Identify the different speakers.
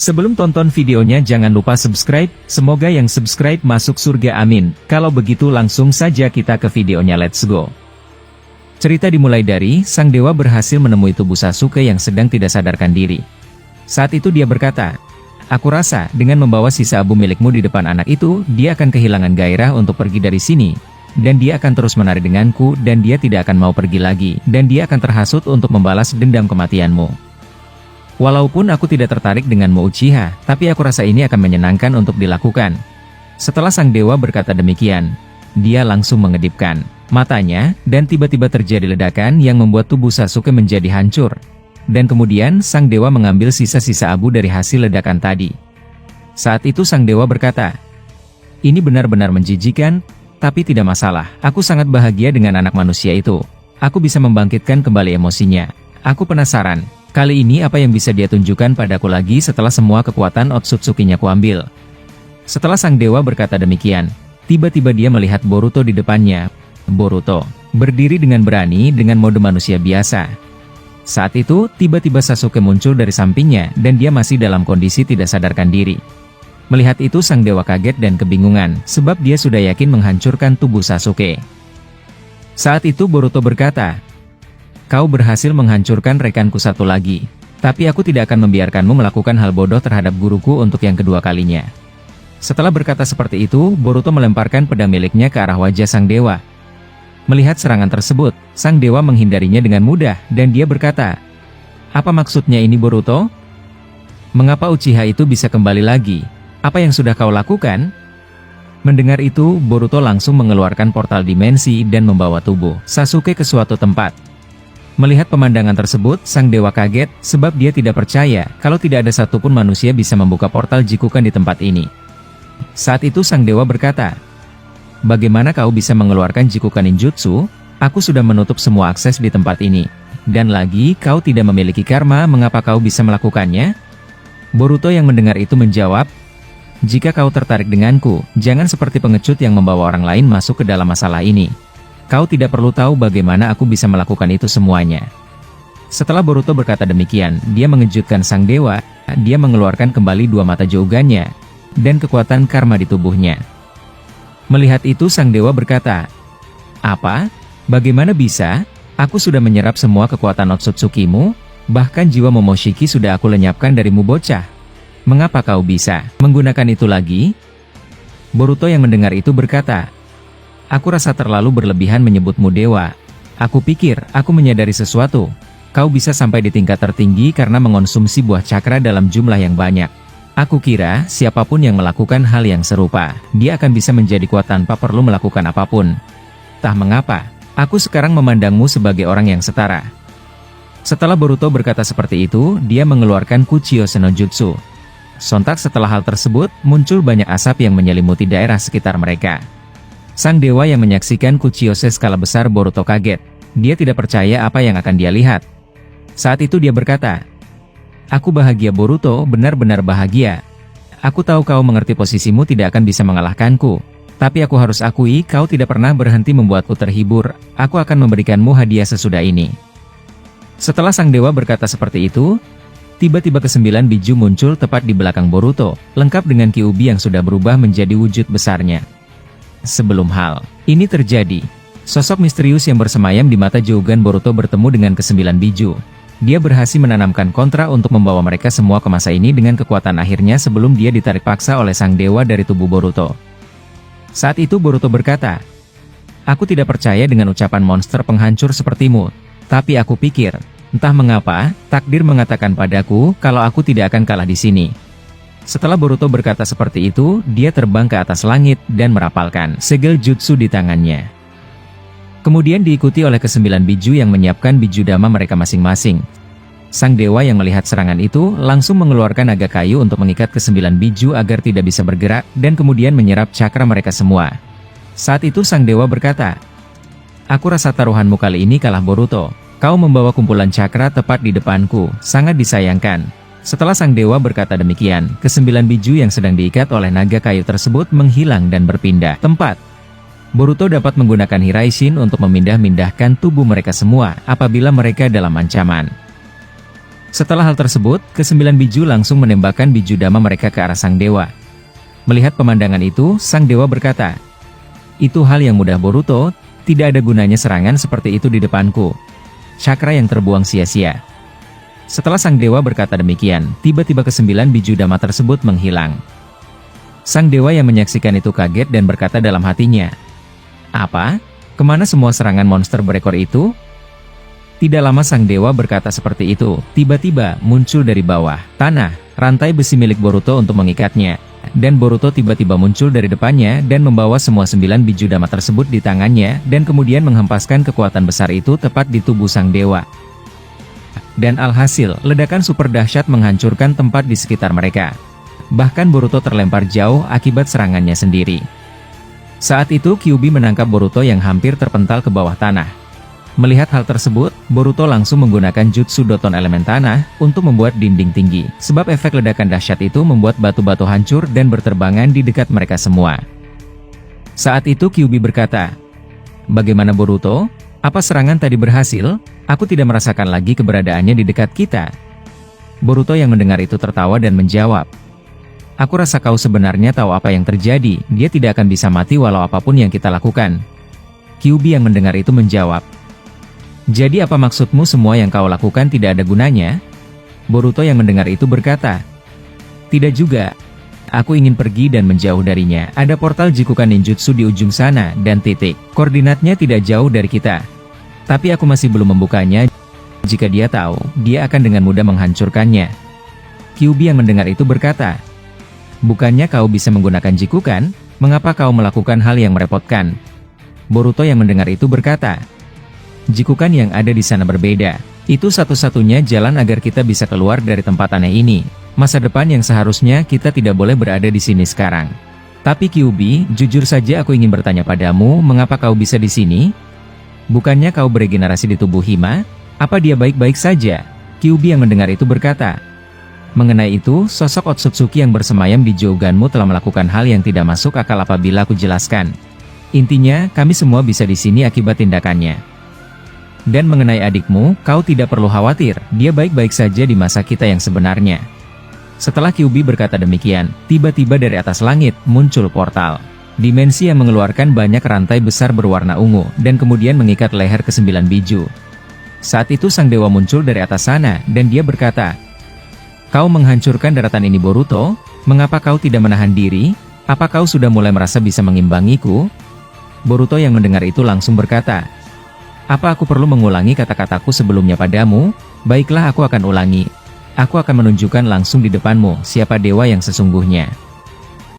Speaker 1: Sebelum tonton videonya jangan lupa subscribe, semoga yang subscribe masuk surga amin. Kalau begitu langsung saja kita ke videonya, let's go. Cerita dimulai dari, sang dewa berhasil menemui tubuh Sasuke yang sedang tidak sadarkan diri. Saat itu dia berkata, "Aku rasa, dengan membawa sisa abu milikmu di depan anak itu, dia akan kehilangan gairah untuk pergi dari sini. Dan dia akan terus menari denganku, dan dia tidak akan mau pergi lagi, dan dia akan terhasut untuk membalas dendam kematianmu. Walaupun aku tidak tertarik denganmu Uchiha, tapi aku rasa ini akan menyenangkan untuk dilakukan." Setelah sang dewa berkata demikian, dia langsung mengedipkan matanya, dan tiba-tiba terjadi ledakan yang membuat tubuh Sasuke menjadi hancur. Dan kemudian sang dewa mengambil sisa-sisa abu dari hasil ledakan tadi. Saat itu sang dewa berkata, "Ini benar-benar menjijikan, tapi tidak masalah. Aku sangat bahagia dengan anak manusia itu. Aku bisa membangkitkan kembali emosinya. Aku penasaran, kali ini apa yang bisa dia tunjukkan padaku lagi setelah semua kekuatan Otsutsuki-nya kuambil." Setelah sang dewa berkata demikian, tiba-tiba dia melihat Boruto di depannya. Boruto berdiri dengan berani dengan mode manusia biasa. Saat itu, tiba-tiba Sasuke muncul dari sampingnya dan dia masih dalam kondisi tidak sadarkan diri. Melihat itu sang dewa kaget dan kebingungan, sebab dia sudah yakin menghancurkan tubuh Sasuke. Saat itu Boruto berkata, "Kau berhasil menghancurkan rekanku satu lagi, tapi aku tidak akan membiarkanmu melakukan hal bodoh terhadap guruku untuk yang kedua kalinya." Setelah berkata seperti itu, Boruto melemparkan pedang miliknya ke arah wajah sang dewa. Melihat serangan tersebut, sang dewa menghindarinya dengan mudah, dan dia berkata, "Apa maksudnya ini Boruto? Mengapa Uchiha itu bisa kembali lagi? Apa yang sudah kau lakukan?" Mendengar itu, Boruto langsung mengeluarkan portal dimensi dan membawa tubuh Sasuke ke suatu tempat. Melihat pemandangan tersebut, sang dewa kaget, sebab dia tidak percaya kalau tidak ada satupun manusia bisa membuka portal Jikukan di tempat ini. Saat itu sang dewa berkata, "Bagaimana kau bisa mengeluarkan Jikukan ninjutsu? Aku sudah menutup semua akses di tempat ini. Dan lagi, kau tidak memiliki karma, mengapa kau bisa melakukannya?" Boruto yang mendengar itu menjawab, "Jika kau tertarik denganku, jangan seperti pengecut yang membawa orang lain masuk ke dalam masalah ini. Kau tidak perlu tahu bagaimana aku bisa melakukan itu semuanya." Setelah Boruto berkata demikian, dia mengejutkan sang dewa. Dia mengeluarkan kembali dua mata Jougannya dan kekuatan karma di tubuhnya. Melihat itu sang dewa berkata, "Apa? Bagaimana bisa? Aku sudah menyerap semua kekuatan Otsutsuki-mu, bahkan jiwa Momoshiki sudah aku lenyapkan darimu bocah. Mengapa kau bisa menggunakan itu lagi?" Boruto yang mendengar itu berkata, "Aku rasa terlalu berlebihan menyebutmu dewa. Aku pikir aku menyadari sesuatu. Kau bisa sampai di tingkat tertinggi karena mengonsumsi buah cakra dalam jumlah yang banyak. Aku kira, siapapun yang melakukan hal yang serupa, dia akan bisa menjadi kuat tanpa perlu melakukan apapun. Entah mengapa, aku sekarang memandangmu sebagai orang yang setara." Setelah Boruto berkata seperti itu, dia mengeluarkan Kuchiyose no Jutsu. Sontak setelah hal tersebut, muncul banyak asap yang menyelimuti daerah sekitar mereka. Sang dewa yang menyaksikan Kuchiyose skala besar Boruto kaget. Dia tidak percaya apa yang akan dia lihat. Saat itu dia berkata, "Aku bahagia Boruto, benar-benar bahagia. Aku tahu kau mengerti posisimu tidak akan bisa mengalahkanku. Tapi aku harus akui kau tidak pernah berhenti membuatku terhibur. Aku akan memberikanmu hadiah sesudah ini." Setelah sang dewa berkata seperti itu, tiba-tiba ke-9 biju muncul tepat di belakang Boruto, lengkap dengan Kyuubi yang sudah berubah menjadi wujud besarnya. Sebelum hal ini terjadi, sosok misterius yang bersemayam di mata Jougan Boruto bertemu dengan ke-9 biju. Dia berhasil menanamkan kontra untuk membawa mereka semua ke masa ini dengan kekuatan akhirnya sebelum dia ditarik paksa oleh sang dewa dari tubuh Boruto. Saat itu Boruto berkata, "Aku tidak percaya dengan ucapan monster penghancur sepertimu, tapi aku pikir, entah mengapa, takdir mengatakan padaku kalau aku tidak akan kalah di sini." Setelah Boruto berkata seperti itu, dia terbang ke atas langit dan merapalkan segel jutsu di tangannya. Kemudian diikuti oleh ke-9 biju yang menyiapkan biju dama mereka masing-masing. Sang dewa yang melihat serangan itu langsung mengeluarkan naga kayu untuk mengikat ke-9 biju agar tidak bisa bergerak dan kemudian menyerap cakra mereka semua. Saat itu sang dewa berkata, "Aku rasa taruhanmu kali ini kalah Boruto. Kau membawa kumpulan cakra tepat di depanku, sangat disayangkan." Setelah sang dewa berkata demikian, ke-9 biju yang sedang diikat oleh naga kayu tersebut menghilang dan berpindah tempat. Boruto dapat menggunakan Hiraishin untuk memindah-mindahkan tubuh mereka semua apabila mereka dalam ancaman. Setelah hal tersebut, ke-9 biju langsung menembakkan biju dama mereka ke arah sang dewa. Melihat pemandangan itu, sang dewa berkata, "Itu hal yang mudah Boruto, tidak ada gunanya serangan seperti itu di depanku. Cakra yang terbuang sia-sia." Setelah sang dewa berkata demikian, tiba-tiba ke-9 biju dama tersebut menghilang. Sang dewa yang menyaksikan itu kaget dan berkata dalam hatinya, "Apa? Kemana semua serangan monster berekor itu?" Tidak lama sang dewa berkata seperti itu, tiba-tiba muncul dari bawah tanah rantai besi milik Boruto untuk mengikatnya. Dan Boruto tiba-tiba muncul dari depannya dan membawa semua 9 biju dama tersebut di tangannya dan kemudian menghempaskan kekuatan besar itu tepat di tubuh sang dewa. Dan alhasil, ledakan super dahsyat menghancurkan tempat di sekitar mereka. Bahkan Boruto terlempar jauh akibat serangannya sendiri. Saat itu Kyuubi menangkap Boruto yang hampir terpental ke bawah tanah. Melihat hal tersebut, Boruto langsung menggunakan jutsu Doton elemen tanah untuk membuat dinding tinggi. Sebab efek ledakan dahsyat itu membuat batu-batu hancur dan berterbangan di dekat mereka semua. Saat itu Kyuubi berkata, "Bagaimana Boruto? Apa serangan tadi berhasil? Aku tidak merasakan lagi keberadaannya di dekat kita." Boruto yang mendengar itu tertawa dan menjawab, "Aku rasa kau sebenarnya tahu apa yang terjadi, dia tidak akan bisa mati walau apapun yang kita lakukan." Kyuubi yang mendengar itu menjawab, "Jadi apa maksudmu semua yang kau lakukan tidak ada gunanya?" Boruto yang mendengar itu berkata, "Tidak juga. Aku ingin pergi dan menjauh darinya. Ada portal Jikukan Ninjutsu di ujung sana dan titik koordinatnya tidak jauh dari kita. Tapi aku masih belum membukanya. Jika dia tahu, dia akan dengan mudah menghancurkannya." Kyuubi yang mendengar itu berkata, "Bukannya kau bisa menggunakan Jikukan? Mengapa kau melakukan hal yang merepotkan?" Boruto yang mendengar itu berkata, "Jikukan yang ada di sana berbeda. Itu satu-satunya jalan agar kita bisa keluar dari tempat aneh ini. Masa depan yang seharusnya kita tidak boleh berada di sini sekarang. Tapi Kyuubi, jujur saja aku ingin bertanya padamu, mengapa kau bisa di sini? Bukannya kau beregenerasi di tubuh Hima? Apa dia baik-baik saja?" Kyuubi yang mendengar itu berkata, "Mengenai itu, sosok Otsutsuki yang bersemayam di Jouganmu telah melakukan hal yang tidak masuk akal apabila aku jelaskan. Intinya, kami semua bisa di sini akibat tindakannya. Dan mengenai adikmu, kau tidak perlu khawatir, dia baik-baik saja di masa kita yang sebenarnya." Setelah Kyuubi berkata demikian, tiba-tiba dari atas langit, muncul portal dimensi yang mengeluarkan banyak rantai besar berwarna ungu, dan kemudian mengikat leher ke-9 biju. Saat itu sang dewa muncul dari atas sana, dan dia berkata, "Kau menghancurkan daratan ini Boruto? Mengapa kau tidak menahan diri? Apa kau sudah mulai merasa bisa mengimbangiku?" Boruto yang mendengar itu langsung berkata, "Apa aku perlu mengulangi kata-kataku sebelumnya padamu? Baiklah, aku akan ulangi. Aku akan menunjukkan langsung di depanmu siapa dewa yang sesungguhnya."